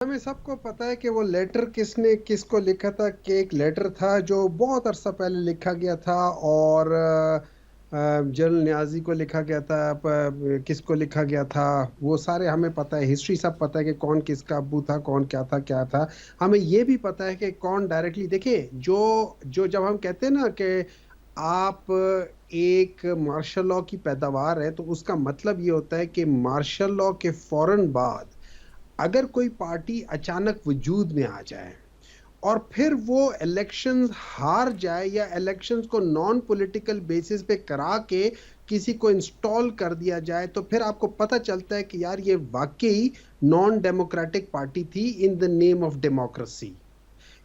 हमें सबको पता है कि वो लेटर किसने किसको लिखा था, कि एक लेटर था जो बहुत अरसा पहले लिखा गया था, और जनरल न्याजी को लिखा गया था, किसको लिखा गया था, वो सारे हमें पता है। हिस्ट्री सब पता है कि कौन किसका अब्बू था, कौन क्या था क्या था। हमें ये भी पता है कि कौन डायरेक्टली, देखिए, जो जो जब हम कहते हैं ना कि आप एक मार्शल लॉ की पैदावार है, तो उसका मतलब ये होता है कि मार्शल लॉ के फौरन बाद अगर कोई पार्टी अचानक वजूद में आ जाए और फिर वो इलेक्शंस हार जाए, या इलेक्शंस को नॉन पॉलिटिकल बेसिस पे करा के किसी को इंस्टॉल कर दिया जाए, तो फिर आपको पता चलता है कि यार ये वाकई नॉन डेमोक्रेटिक पार्टी थी in the name of democracy.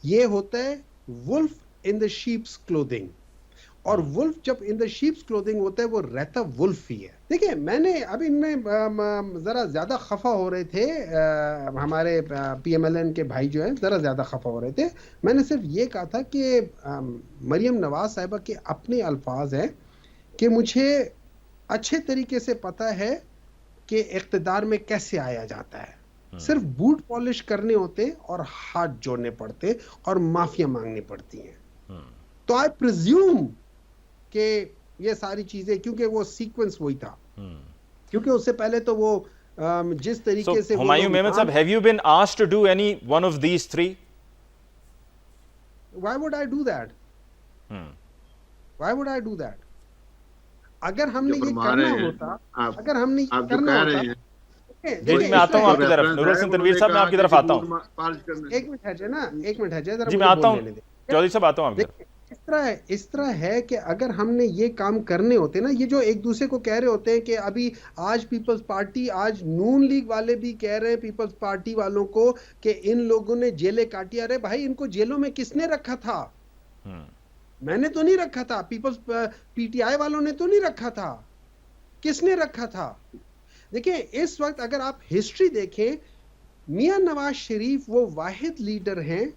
ये होता है wolf in the sheep's clothing. और वुल्फ जब इन द शीप्स क्लोथिंग होता है, वो रहता वुल्फ ही है। देखिए, मैंने अभी इनमें जरा ज्यादा खफा हो रहे थे, हमारे पीएमएलएन के भाई जो हैं जरा ज्यादा खफा हो रहे थे। मैंने सिर्फ ये कहा था कि मरियम नवाज साहिबा के अपने अल्फाज हैं कि मुझे अच्छे तरीके से पता है कि इख्तिदार में कैसे आया जाता है। सिर्फ बूट पॉलिश करने होते और हाथ जोड़ने पड़ते और माफिया मांगनी पड़ती हैं। तो आई प्रिज्यूम कि ये सारी चीजें, क्योंकि वो सीक्वेंस वही था, क्योंकि उससे पहले तो वो जिस तरीके से हुमायूं मेमन साहब, have you been asked to do any one of these three? Why would I do that? Why would I do that? अगर हमने ये करना होता, अगर हमने ये करना होता, जी जी, मैं आता हूं आपकी तरफ। नूरुल हसन तनवीर साहब, मैं आपकी तरफ आता हूं। एक मिनट है ना, एक मिनट है जरा, जी मैं आता हूं चौधरी साहब, आता हूं आपकी तरफ। इस तरह है कि अगर हमने ये काम करने होते ना, ये जो एक दूसरे को कह रहे होते हैं कि अभी आज पीपल्स पार्टी, आज नून लीग वाले भी कह रहे हैं पीपल्स पार्टी वालों को कि इन लोगों ने जेलें काटी। अरे भाई, इनको जेलों में किसने रखा था? मैंने तो नहीं रखा था, पीपल्स पीटीआई वालों ने तो नहीं रखा था, किसने रखा था? देखिए, इस वक्त अगर आप हिस्ट्री देखें, मियां नवाज शरीफ वो वाहिद लीडर हैं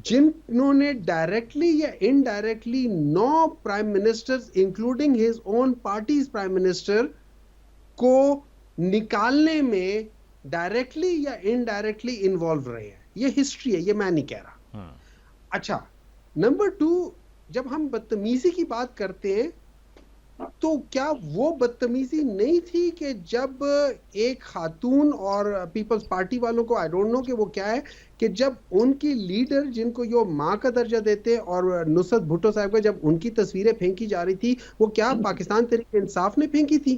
जिन्होंने डायरेक्टली या indirectly 9 prime ministers including his own parties prime minister को निकालने में डायरेक्टली या इनडायरेक्टली इन्वॉल्व रहे हैं। ये हिस्ट्री है, ये मैं नहीं कह रहा। अच्छा, नंबर 2, जब हम बदतमीजी की बात करते हैं, तो क्या वो बदतमीजी नहीं थी कि जब एक खातून और पीपल्स पार्टी वालों को, आई डोंट नो कि वो क्या है, कि जब उनकी लीडर जिनको यो मां का दर्जा देते, और नुसरत भुट्टो साहब का जब उनकी तस्वीरें फेंकी जा रही थी, वो क्या पाकिस्तान तहरीक इंसाफ ने फेंकी थी?